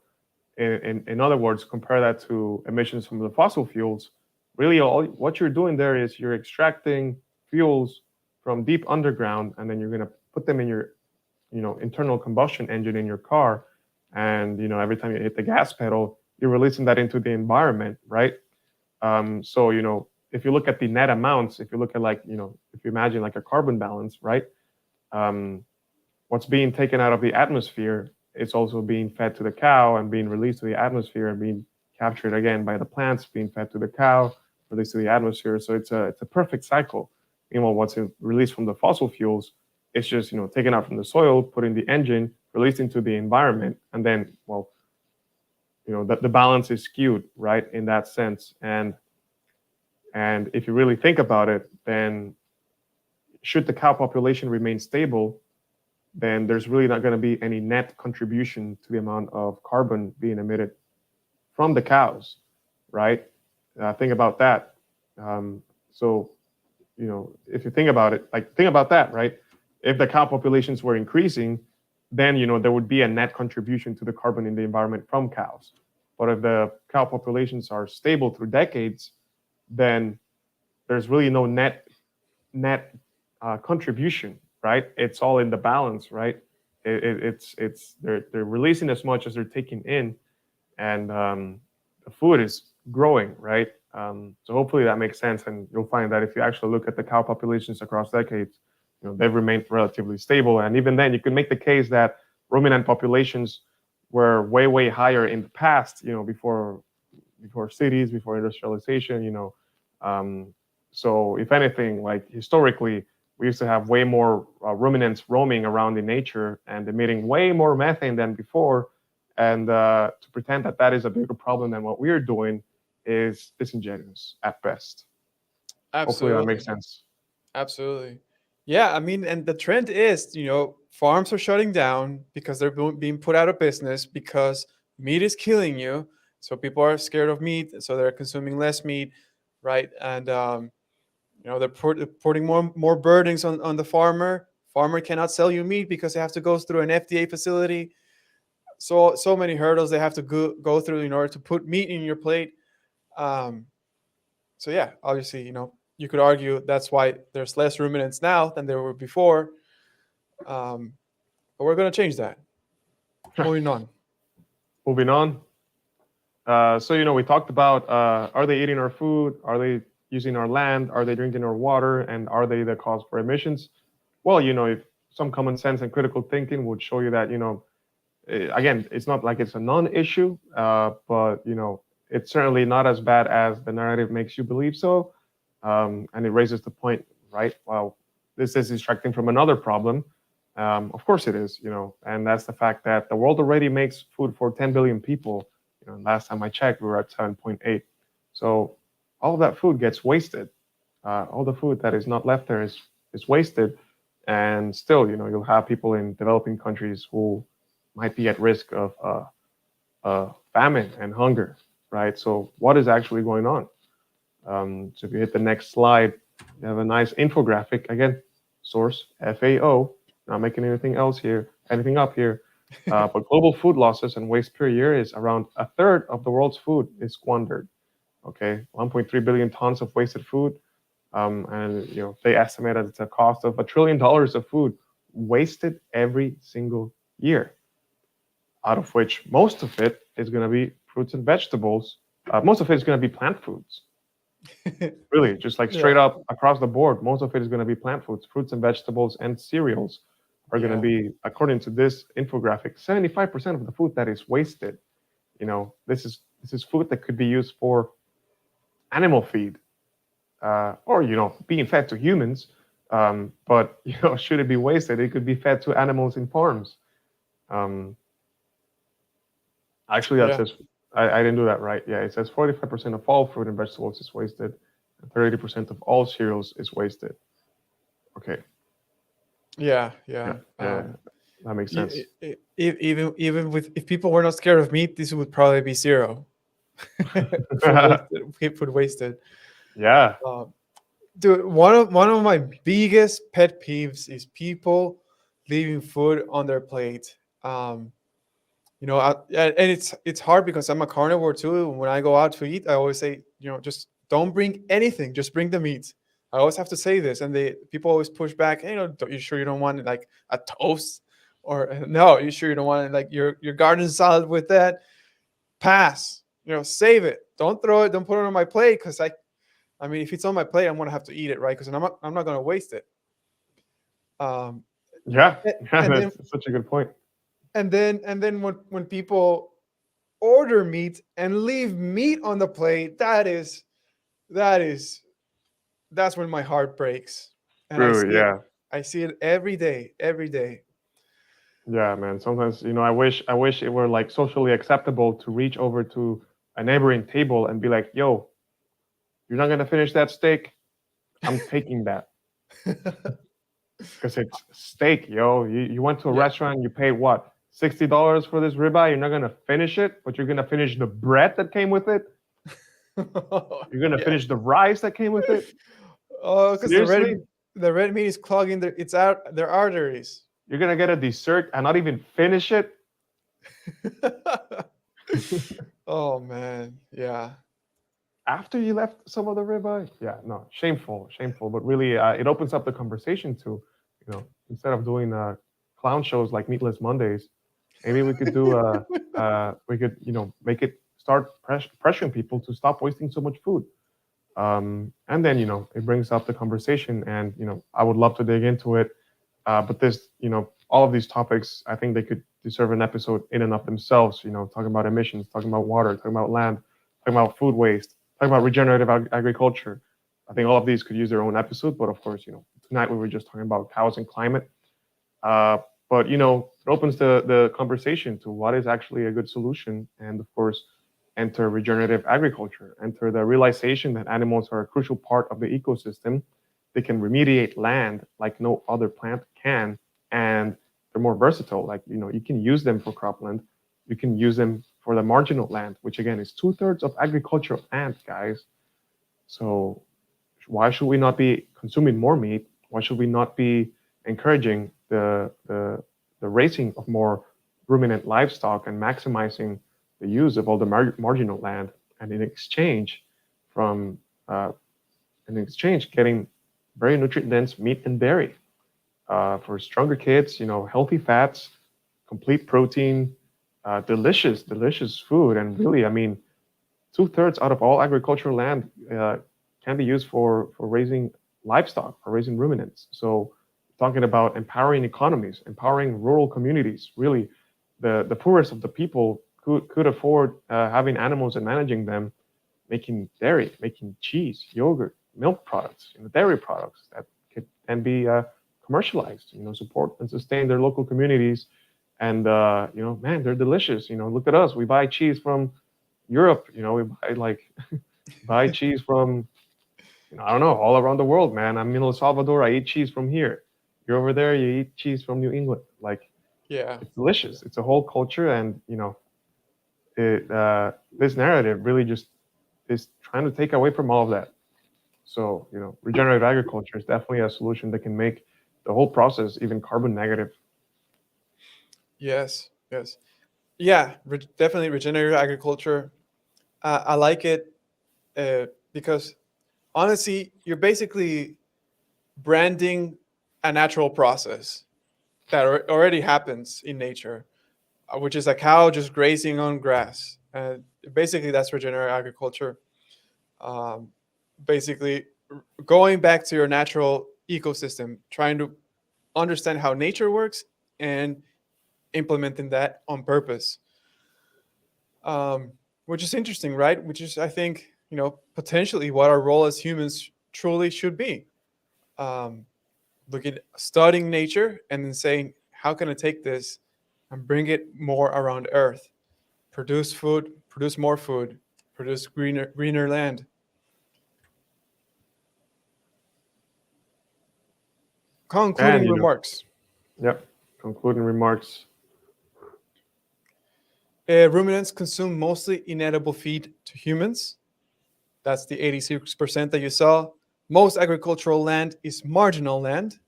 in other words, compare that to emissions from the fossil fuels. Really, what you're doing there is you're extracting fuels from deep underground, and then you're going to put them in your, internal combustion engine in your car, and every time you hit the gas pedal, you're releasing that into the environment, right? So if you look at the net amounts, if you look at if you imagine like a carbon balance, right? What's being taken out of the atmosphere is also being fed to the cow and being released to the atmosphere and being captured again by the plants, being fed to the cow, released to the atmosphere. So it's a perfect cycle. Meanwhile, what's released from the fossil fuels, it's just taken out from the soil, put in the engine, released into the environment, and then the balance is skewed, right, in that sense. And if you really think about it, then should the cow population remain stable, then there's really not going to be any net contribution to the amount of carbon being emitted from the cows, right? Think about that. So, if you think about it, think about that, right? If the cow populations were increasing, then, there would be a net contribution to the carbon in the environment from cows. But if the cow populations are stable through decades, then there's really no net contribution, right? It's all in the balance, right? They're releasing as much as they're taking in, and the food is growing, right? So hopefully that makes sense, and you'll find that if you actually look at the cow populations across decades, they've remained relatively stable. And even then, you can make the case that ruminant populations were way higher in the past, before cities, before industrialization, so if anything, historically, we used to have way more ruminants roaming around in nature and emitting way more methane than before. And to pretend that that is a bigger problem than what we're doing is disingenuous at best. Absolutely. Hopefully that makes sense. Absolutely. Yeah, I mean, and the trend is, farms are shutting down because they're being put out of business because meat is killing you. So people are scared of meat, so they're consuming less meat, right? And they're putting more burdens on the farmer. Farmer cannot sell you meat because they have to go through an FDA facility. So many hurdles they have to go through in order to put meat in your plate. So yeah, obviously, you could argue that's why there's less ruminants now than there were before. But we're going to change that. Moving on. Moving on. So, we talked about, are they eating our food? Are they using our land? Are they drinking our water? And are they the cause for emissions? Well, if some common sense and critical thinking would show you that, again, it's not like it's a non-issue, but, it's certainly not as bad as the narrative makes you believe so. And it raises the point, right? Well, this is distracting from another problem. Of course it is, and that's the fact that the world already makes food for 10 billion people. Last time I checked, we were at 7.8. So all of that food gets wasted. All the food that is not left there is wasted. And still, you'll have people in developing countries who might be at risk of famine and hunger, right? So what is actually going on? So if you hit the next slide, you have a nice infographic. Again, source FAO. Not making anything up here. But global food losses and waste per year is around a third of the world's food is squandered. Okay, 1.3 billion tons of wasted food, and they estimate that it's a cost of $1 trillion of food wasted every single year. Out of which most of it is going to be fruits and vegetables. Most of it is going to be plant foods. Really, just straight up across the board, most of it is going to be plant foods, fruits and vegetables, and cereals are going to be, according to this infographic, 75% of the food that is wasted. This is food that could be used for animal feed, or being fed to humans. But should it be wasted? It could be fed to animals in farms. Actually, that says I didn't do that right. Yeah, it says 45% of all fruit and vegetables is wasted, 30% of all cereals is wasted. Okay. Yeah. That makes sense. Even with, if people were not scared of meat, this would probably be zero. Food wasted. Yeah. Dude, one of my biggest pet peeves is people leaving food on their plate. And it's hard because I'm a carnivore too. When I go out to eat, I always say, just don't bring anything, just bring the meat. I always have to say this, and people always push back. Hey, you sure you don't want like a toast, or no, you sure you don't want like your garden salad with that? Pass. Save it. Don't throw it. Don't put it on my plate because I mean, if it's on my plate, I'm gonna have to eat it, right? Because I'm not gonna waste it. Um, Yeah. and That's such a good point. and then when people order meat and leave meat on the plate, that's when my heart breaks. And True. Yeah. I see it every day. Yeah, man. Sometimes, I wish it were like socially acceptable to reach over to a neighboring table and be like, "Yo, you're not gonna finish that steak. I'm taking that because it's steak, yo. You went to a Yeah. restaurant, you paid what, $60 for this ribeye. You're not gonna finish it, but you're gonna finish the bread that came with it. You're gonna Yeah. finish the rice that came with it. Oh, because Seriously, the red meat is clogging their arteries. you're gonna get a dessert and not even finish it. Oh man, yeah. After you left some of the ribeye. Yeah, no, shameful. But really, it opens up the conversation to, instead of doing clown shows like Meatless Mondays, maybe we could do we could make it start pressuring people to stop wasting so much food. And then it brings up the conversation, and I would love to dig into it. But this, all of these topics, I think they could deserve an episode in and of themselves. Talking about emissions, talking about water, talking about land, talking about food waste, talking about regenerative agriculture. I think all of these could use their own episode. But of course, tonight we were just talking about cows and climate. But it opens the conversation to what is actually a good solution, and of course, enter regenerative agriculture, enter the realization that animals are a crucial part of the ecosystem. They can remediate land like no other plant can, and they're more versatile. Like, you can use them for cropland, you can use them for the marginal land, which again is 2/3 of agricultural land, guys. So why should we not be consuming more meat? Why should we not be encouraging the raising of more ruminant livestock and maximizing the use of all the marginal land, and in exchange from getting very nutrient dense meat and dairy for stronger kids, healthy fats, complete protein, delicious food. And really, I mean, 2/3 out of all agricultural land can be used for raising livestock, for raising ruminants. So talking about empowering economies, empowering rural communities, really the poorest of the people could afford having animals and managing them, making dairy, making cheese, yogurt, milk products, dairy products that can be commercialized, support and sustain their local communities. And man, they're delicious. Look at us. We buy cheese from Europe. We buy buy cheese from I don't know, all around the world, man. I'm in El Salvador. I eat cheese from here. You're over there. You eat cheese from New England. Yeah. It's delicious. It's a whole culture, and this narrative really just is trying to take away from all of that. So, regenerative agriculture is definitely a solution that can make the whole process even carbon negative. Yes. Yeah, definitely regenerative agriculture. I like it because honestly, you're basically branding a natural process that already happens in nature, which is a cow just grazing on grass. And basically, that's regenerative agriculture. Um, basically, going back to your natural ecosystem, trying to understand how nature works and implementing that on purpose. Which is interesting, right? Which is, I think, potentially what our role as humans truly should be. Um, Looking, studying nature, and then saying, how can I take this and bring it more around Earth? Produce food, produce more food, produce greener land. Concluding And remarks. yep, concluding remarks. Ruminants consume mostly inedible feed to humans. That's the 86% that you saw. Most agricultural land is marginal land.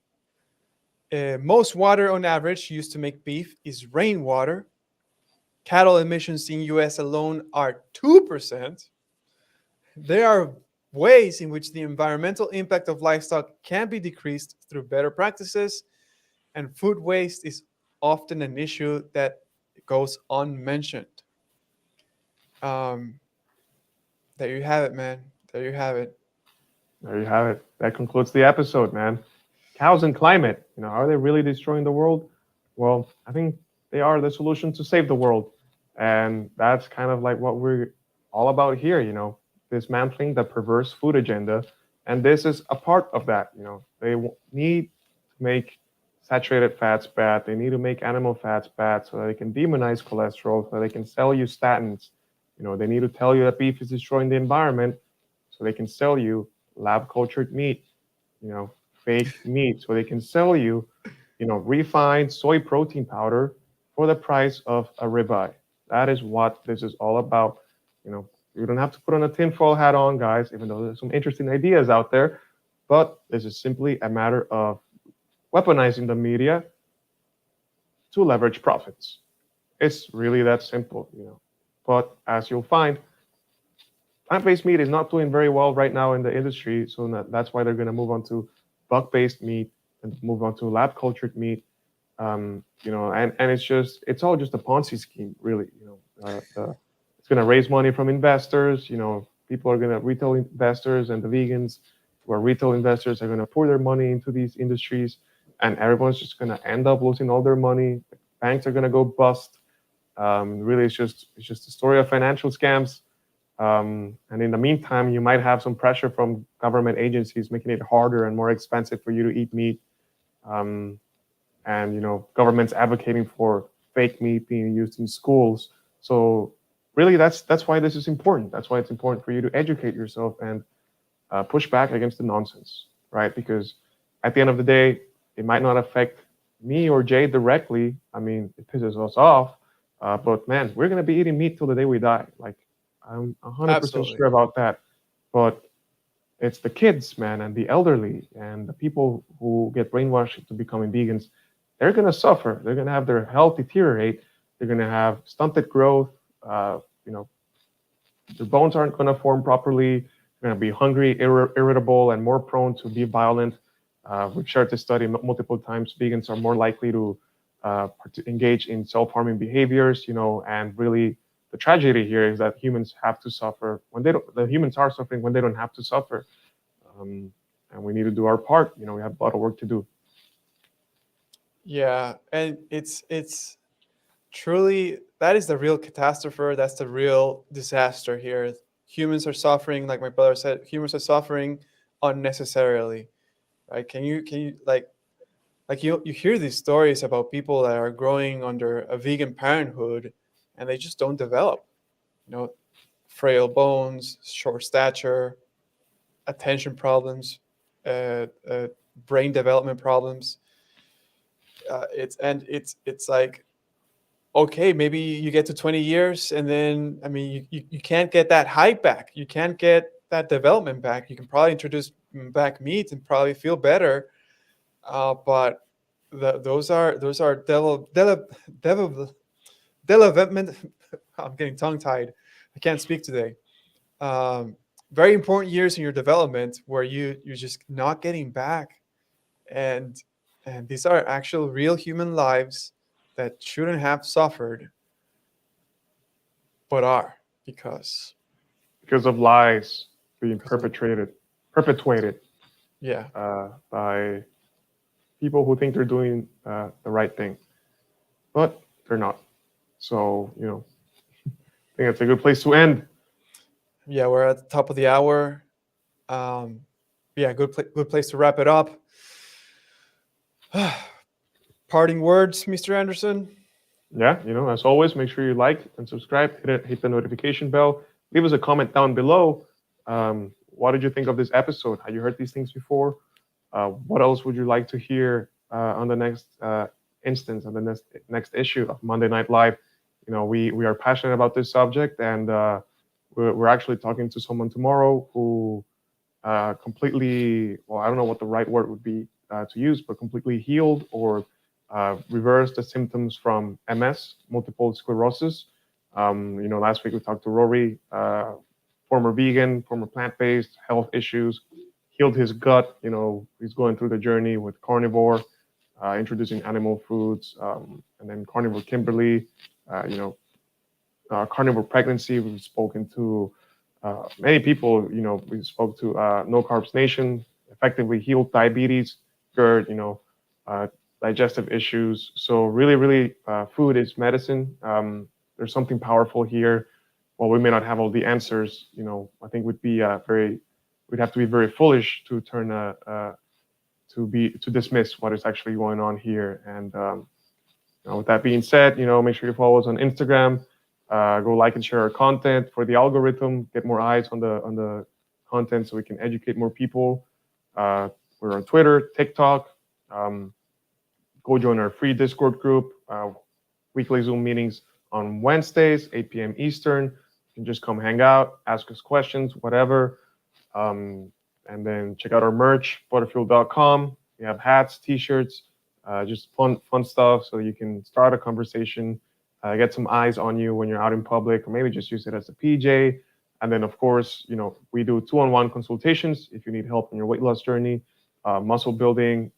Most water on average used to make beef is rainwater. Cattle emissions in US alone are 2%. There are ways in which the environmental impact of livestock can be decreased through better practices, and food waste is often an issue that goes unmentioned. Um, there you have it, man. There you have it. There you have it. That concludes the episode, man. Cows and climate. Are they really destroying the world? Well, I think they are the solution to save the world, and that's kind of like what we're all about here. Dismantling the perverse food agenda, and this is a part of that. They need to make saturated fats bad. They need to make animal fats bad so that they can demonize cholesterol, so they can sell you statins. They need to tell you that beef is destroying the environment, so they can sell you lab cultured meat, fake meat, so they can sell you, refined soy protein powder for the price of a ribeye. That is what this is all about. You don't have to put on a tinfoil hat on, guys, even though there's some interesting ideas out there. But this is simply a matter of weaponizing the media to leverage profits. It's really that simple, But as you'll find, plant-based meat is not doing very well right now in the industry, so that's why they're going to move on to buck-based meat and move on to lab-cultured meat. And it's all just a Ponzi scheme, really. It's going to raise money from investors. People are going to retail investors, and the vegans who are retail investors are going to pour their money into these industries, and everyone's just going to end up losing all their money. Banks are going to go bust. Really, it's just a story of financial scams. And in the meantime, you might have some pressure from government agencies making it harder and more expensive for you to eat meat. And governments advocating for fake meat being used in schools. So really, that's why this is important. That's why it's important for you to educate yourself and push back against the nonsense, right? Because at the end of the day, it might not affect me or Jay directly. I mean, it pisses us off. But man, we're gonna be eating meat till the day we die. Like, I'm 100% sure about that. But it's the kids, man, and the elderly, and the people who get brainwashed into becoming vegans. They're gonna suffer. They're gonna have their health deteriorate. They're gonna have stunted growth. Their bones aren't gonna form properly. They're gonna be hungry, irritable, and more prone to be violent. We've shared this study multiple times. Vegans are more likely to engage in self-harming behaviors, and really the tragedy here is that humans have to suffer when they don't. The humans are suffering when they don't have to suffer, and we need to do our part. We have a lot of work to do. Yeah, and it's truly, that is the real catastrophe. That's the real disaster here. Humans are suffering, like my brother said. Humans are suffering unnecessarily, right? Can you like you hear these stories about people that are growing under a vegan parenthood, and they just don't develop. Frail bones, short stature, attention problems, brain development problems. It's like, okay, maybe you get to 20 years, and then you can't get that height back. You can't get that development back. You can probably introduce back meat and probably feel better, but those are development. I'm getting tongue tied. I can't speak today. Very important years in your development where you're just not getting back, and these are actual real human lives that shouldn't have suffered, but are because of lies being Because of- perpetuated yeah. by people who think they're doing the right thing, but they're not. So, I think it's a good place to end. Yeah, we're at the top of the hour. Yeah, good place to wrap it up. Parting words, Mr. Anderson. Yeah, as always, make sure you like and subscribe, hit the notification bell, leave us a comment down below. What did you think of this episode? Have you heard these things before? What else would you like to hear on the next instance, on the next issue of Monday Night Live? We are passionate about this subject, and we're actually talking to someone tomorrow who completely, well, I don't know what the right word would be to use, but completely healed or reversed the symptoms from MS, multiple sclerosis. Last week we talked to Rory, former vegan, former plant-based, health issues, healed his gut. He's going through the journey with carnivore, introducing animal foods, and then carnivore Kimberly, carnivore pregnancy. We've spoken to many people. We spoke to No Carbs Nation, effectively healed diabetes, GERD, digestive issues. So really, really, food is medicine. There's something powerful here. While we may not have all the answers, I think we'd have to be very foolish to to dismiss what is actually going on here. And with that being said, make sure you follow us on Instagram. Go like and share our content for the algorithm. Get more eyes on the content so we can educate more people. We're on Twitter, TikTok. Go join our free Discord group. Weekly Zoom meetings on Wednesdays, 8 p.m. Eastern. You can just come hang out, ask us questions, whatever. And then check out our merch, butterfuel.com. We have hats, t-shirts, just fun stuff so you can start a conversation, get some eyes on you when you're out in public, or maybe just use it as a PJ. And then, of course, we do 2-on-1 consultations if you need help in your weight loss journey, muscle building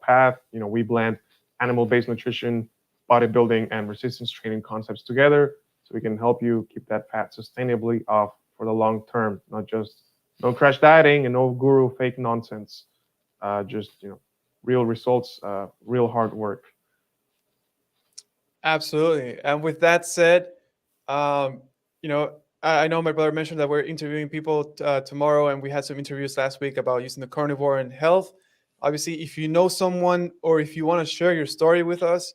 path. We blend animal-based nutrition, bodybuilding, and resistance training concepts together so we can help you keep that fat sustainably off for the long term, not just no crash dieting and no guru fake nonsense. Just real results, real hard work. Absolutely. And with that said, I know my brother mentioned that we're interviewing people tomorrow, and we had some interviews last week about using the carnivore in health. Obviously, if you know someone or if you want to share your story with us,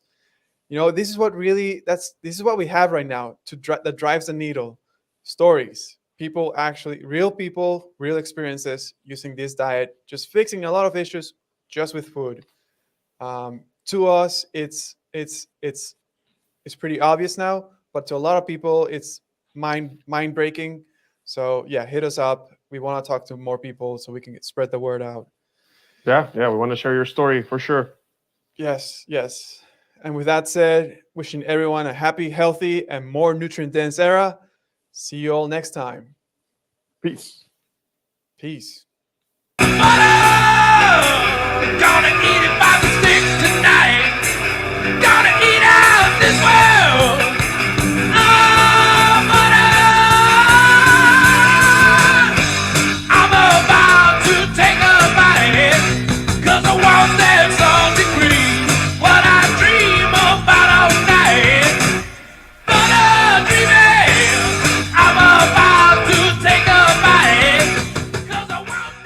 this is what we have right now that drives the needle. Stories, real people, real experiences using this diet, just fixing a lot of issues just with food. To us, it's pretty obvious now, but to a lot of people, it's mind breaking. So yeah, hit us up. We want to talk to more people so we can spread the word out. Yeah, we want to share your story for sure. Yes. And with that said, wishing everyone a happy, healthy, and more nutrient-dense era. See you all next time. Peace. Gonna eat it by the sticks tonight. Gonna eat out this way.